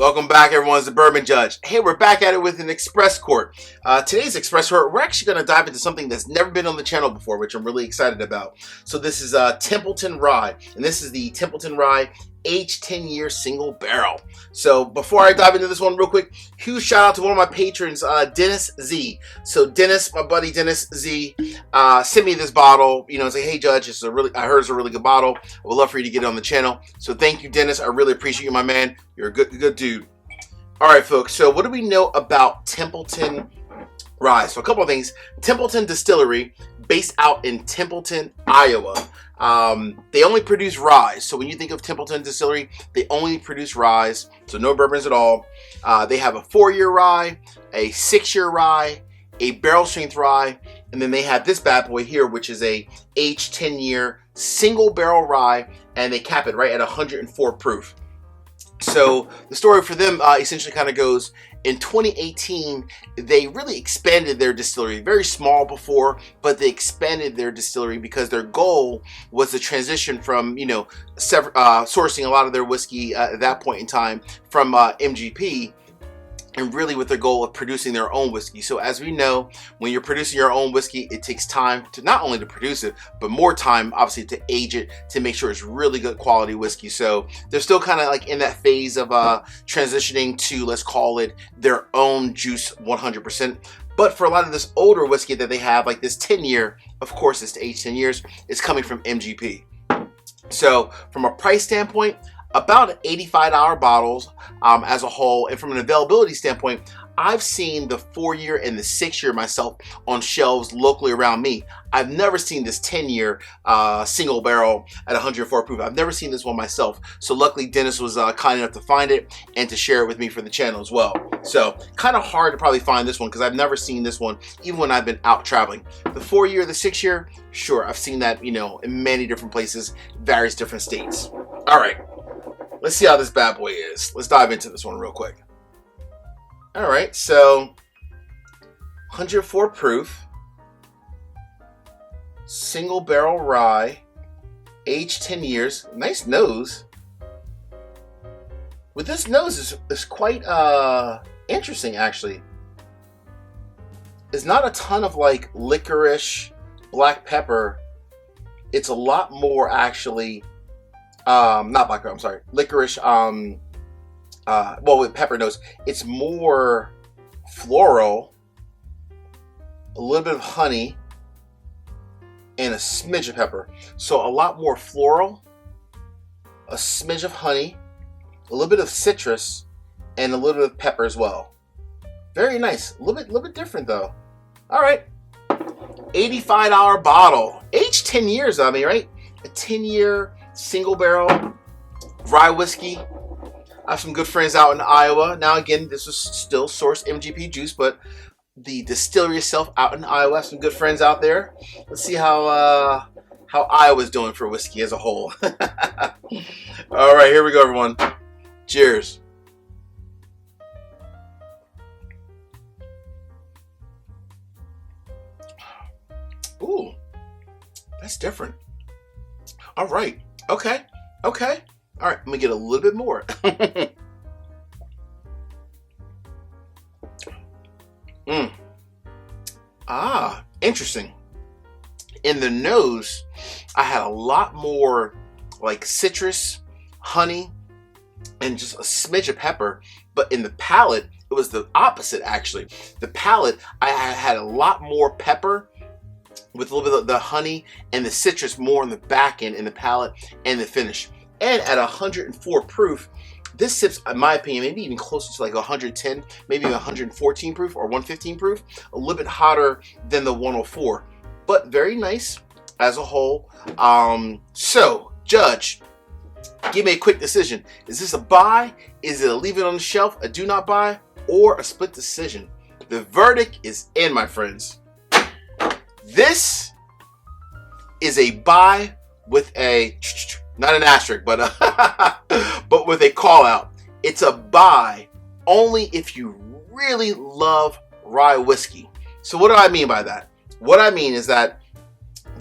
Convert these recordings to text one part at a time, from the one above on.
Welcome back, everyone. It's the Bourbon Judge. Hey, we're back at it with an Express Court. Today's Express Court, we're actually going to dive into something that's never been on the channel before, which I'm really excited about. So this is Templeton Rye, and this is the Templeton Rye aged 10-year single barrel. So before I dive into this one real quick, huge shout out to one of my patrons, Dennis Z. So Dennis, my buddy Dennis Z, sent me this bottle, say, hey Judge, I heard it's a really good bottle. I would love for you to get it on the channel. So thank you, Dennis. I really appreciate you, my man. You're a good dude. All right, folks. So what do we know about Templeton Rye? So a couple of things. Templeton Distillery, based out in Templeton, Iowa. They only produce rye. So when you think of Templeton Distillery, they only produce rye. So no bourbons at all. They have a 4-year rye, a 6-year rye, a barrel strength rye, and then they have this bad boy here, which is a aged 10-year single barrel rye, and they cap it right at 104 proof. So the story for them essentially kind of goes, in 2018, they really expanded their distillery. Very small before, but they expanded their distillery because their goal was to transition from, sourcing a lot of their whiskey at that point in time from MGP, and really with the goal of producing their own whiskey. So as we know, when you're producing your own whiskey, it takes time to not only to produce it, but more time, obviously, to age it, to make sure it's really good quality whiskey. So they're still kind of like in that phase of transitioning to, let's call it, their own juice 100%. But for a lot of this older whiskey that they have, like this 10-year, of course, it's aged 10 years, it's coming from MGP. So from a price standpoint, about $85 bottles as a whole. And from an availability standpoint, I've seen the 4-year and the 6-year myself on shelves locally around me. I've never seen this 10-year single barrel at 104 proof. I've never seen this one myself. So luckily Dennis was kind enough to find it and to share it with me for the channel as well. So kind of hard to probably find this one because I've never seen this one even when I've been out traveling. The 4-year, the 6-year, sure, I've seen that, in many different places, various different states. All right. Let's see how this bad boy is. Let's dive into this one real quick. All right, so 104 proof, single barrel rye, aged 10 years. Nice nose. With this nose is quite interesting, actually. It's not a ton of like licorice, black pepper. It's a lot more actually. Not black pepper, I'm sorry. Licorice, with pepper notes. It's more floral, a little bit of honey, and a smidge of pepper. So a lot more floral, a smidge of honey, a little bit of citrus, and a little bit of pepper as well. Very nice. A little bit different though. All right. $85 bottle. Aged 10 years, right? A 10-year single barrel rye whiskey. I have some good friends out in Iowa. Now again, this is still sourced MGP juice, but the distillery itself out in Iowa. I have some good friends out there. Let's see how Iowa's doing for whiskey as a whole. All right, here we go, everyone. Cheers. Ooh, that's different. All right. Okay. All right. Let me get a little bit more. Interesting. In the nose, I had a lot more like citrus, honey, and just a smidge of pepper. But in the palate, it was the opposite, actually. The palate, I had a lot more pepper with a little bit of the honey and the citrus more on the back end in the palate and the finish. And at 104 proof, this sips, in my opinion, maybe even closer to like 110, maybe 114 proof or 115 proof, a little bit hotter than the 104, but very nice as a whole. So, Judge, give me a quick decision. Is this a buy? Is it a leave it on the shelf, a do not buy, or a split decision? The verdict is in, my friends. This is a buy with a, not an asterisk, but but with a call out. It's a buy only if you really love rye whiskey. So what do I mean by that? What I mean is that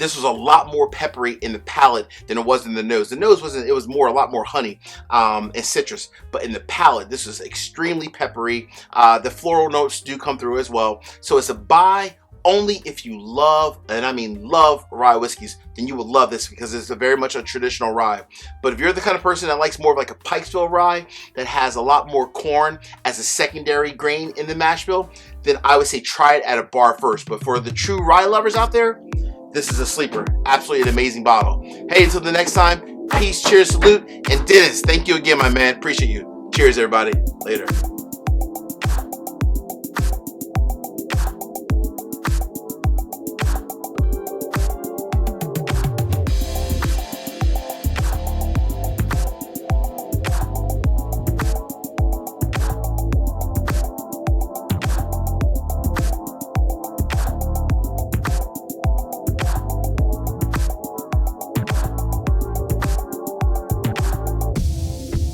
this was a lot more peppery in the palate than it was in the nose. The nose wasn't, it was more, a lot more honey and citrus, but in the palate, this was extremely peppery. The floral notes do come through as well. So it's a buy only if you love, and I mean love, rye whiskeys. Then you will love this because it's very much a traditional rye. But if you're the kind of person that likes more of like a Pikesville rye that has a lot more corn as a secondary grain in the mash bill, then I would say try it at a bar first. But for the true rye lovers out there, this is a sleeper. Absolutely an amazing bottle. Hey, until the next time, peace, cheers, salute, and Dennis, thank you again, my man. Appreciate you. Cheers, everybody. Later.